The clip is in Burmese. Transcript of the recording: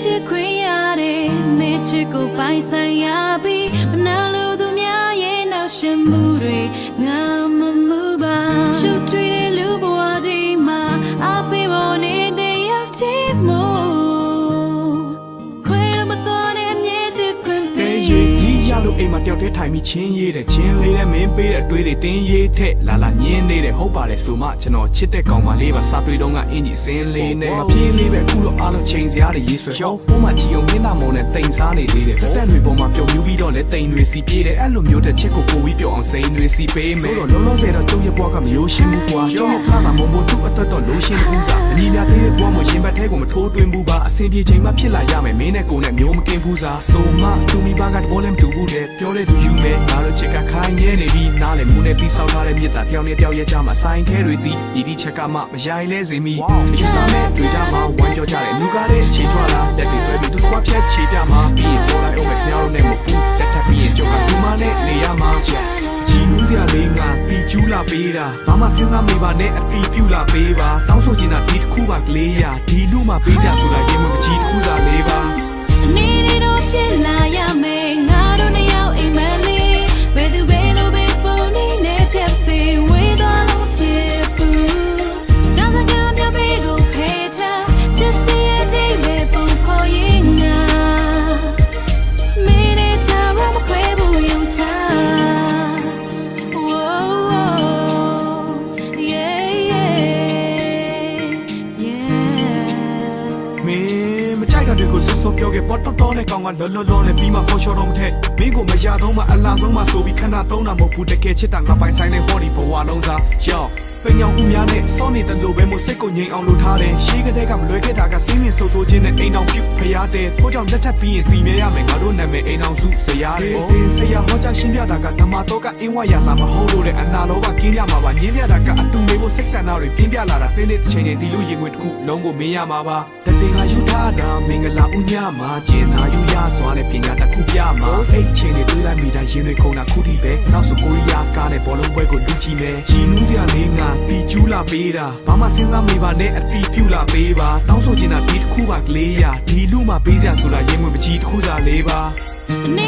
ချစ်ခွင့်ရတယ်မေချစ်ကိုပိုင်ဆိုင်ရပြီးမနာလို့သူများရဲ့နောက်ရှင်မှုတွေငါမမှုပါရှုပ်ထွေးတဲ့လူဘဝကြီးမှာအပေးဖို့နေတရားချစ်မှုခွေမတော်နဲ့မြဲချစ်ခွင့်ပေးဒီရလို့အိမ်မှာတယောက်တည်းထိုင်ပြီးချင်းရေးတယ်ချင်းလေးနဲ့မင်းပေးတဲ့အတွေးတွေတင်းရေးထက်လာညင်းနေတယ်ဟုတ်ပါလေဆိုမှကျွန်တော်ချစ်တဲ့ကောင်မလေးပါစာတွေတော့ကအင်ကြီးစင်းလေးနဲ့မပြေးလေးပဲအခုတော့အားလုံးချိန်စရာတွေရေးဆွဲရောပုံမှန်ချီအောင်မင်းသားမောင်နဲ့တိမ်စားနေသေးတယ်တက်တွေပေါ်မှာပြုံယူပြီးတော့လဲတိမ်တွေစီပြေးတယ်အဲ့လိုမျိုးတဲ့ချစ်ကိုပို့ပြီးပြောင်းအောင်စိန်တွေစီပေးမယ်တော့လုံးလုံးစေတော့ကျုပ်ရဲ့ဘွားကမရိုးရှင်းဘူးကွာကျုပ်ရဲ့ဖလားကမုံမို့သူ့အတွက်တော့လိုရှင်းဘူးစားအညီများသေးတဲ့ဘွားမို့ရှင်ဘက်ထဲကိုမထိုးတွင်းဘူးပါအစင်ပြေချိန်မှဖြစ်လာရမယ်မင်းနဲ့ကိုနဲ့မျိုးမကင်းဘူးစားဆိုမှသူမိဘကတဘောလည်းမတူဘူးတဲ့ပြောတဲ့သူယူမယ်ငါတို့ချစ်ကခိုင်းရဲနေပြီးနားလေမှုနဲ့ပြီးဆောက်ထားတဲ့မြစ်တာတယောက်နဲ့တယောက်ရဲ့ကြားမှာဆိုင်ခဲတွေတီးဒီချက်ကမှမရိုင်လဲစေမိအယူဆမဲ့တွေ့ကြမှာဝမ်းကြောကြတယ်လူကားတဲ့ခြေထွားလာတက်ပြီးတွဲပြီးသူကွာဖြတ်ခြေပြမှာပြီးရင်ပေါ်လိုက်အောင်မဲ့ပြောင်းနဲ့မပူတက်ထပ်ပြီးရင်ကြောက်ကဒီမနဲ့နေရမှာ yes ချီနူးစရာလေးငါပြီးကျူးလာပေးတာဘာမှစဉ်းစားမိပါနဲ့အတီးပြူလာပေးပါတောင်းဆိုချင်တာဒီတစ်ခုပါကလေးရဒီလူမှပေးစရာဆိုတာရင်မကြီးတစ်ခုသာလေးပါနေနေတော့ဖြစ်လာရမယ်ငါတို့နှစ်ယောက်အိမ်မလေးဘယ်သူပဲလို့ပဲပုံနေနဲ့ဖြတ်စီဝေးသွားလို့ဖြစ်ဘူးကြောင့်စကားများပေးကိုဖေးချချစ်စီရဲ့ဒီပဲပုံဖော်ရင်ငါမင်းနဲ့ချာမခွဲဘူးယုံထား တွေကိုစွတ်ပြောခဲ့ပေါ်တော်နဲ့ကောင်ကလောလောနဲ့ပြီးမှခေါ်လျှော်တော့မထက်မင်းကိုမရတော့မှအလားဆုံးမှဆိုပြီးခဏသုံးတာမဟုတ်ဘူးတကယ်ချစ်တာငါပိုင်ဆိုင်တဲ့ဟောဒီဘဝလုံးစားရောပိန်အောင်ဦးများနဲ့စောနေတဲ့လိုပဲမို့စိတ်ကိုငြိမ်အောင်လုပ်ထားတယ်ရှိကတဲ့ကမလွယ်ခဲ့တာကစင်းရင်ဆိုးဆိုးချင်းနဲ့အိမ်အောင်ပြုတ်ဖျားတယ်ထို့ကြောင့်လက်ထပ်ပြီးရင်ပြီးမြဲရမယ်ငါတို့နာမည်အိမ်အောင်စုဇရာတယ်ဆရာဟောကြားရှင်းပြတာကဓမ္မတော်ကအင်းဝရစာမဟုတ်လို့တဲ့အနာလောကကင်းရမှာပါညင်းပြတာကအတူနေဖို့စိတ်ဆန္ဒတွေပြင်းပြလာတာတင်းလေးတစ်ချိန်ချင်းဒီလိုရင်ဝင်တစ်ခုလုံးကိုမင်းရမှာပါတတင်ကယူထားတာမင်္ဂလာဦးညမှာကျင်နာယူရစွာနဲ့ပညာတစ်ခုပြမှာအိတ်ချင်းတွေတွေးလိုက်မိတာရင်တွေခုန်တာခုထိပဲနောက်ဆိုကိုရီးယားကားနဲ့ဘောလုံးပွဲကိုလူကြည့်မယ်ချီနူးစရာလေးငါတီကျူးလာပေးတာဘာမှစဉ်းစားမိပါနဲ့အတီးပြူလာပေးပါတောင်းဆိုချင်တာဒီတစ်ခုပါကလေးရဒီလူမှပေးစရာဆိုတာရင်ဝင်မကြီးတစ်ခုသာလေးပါနေ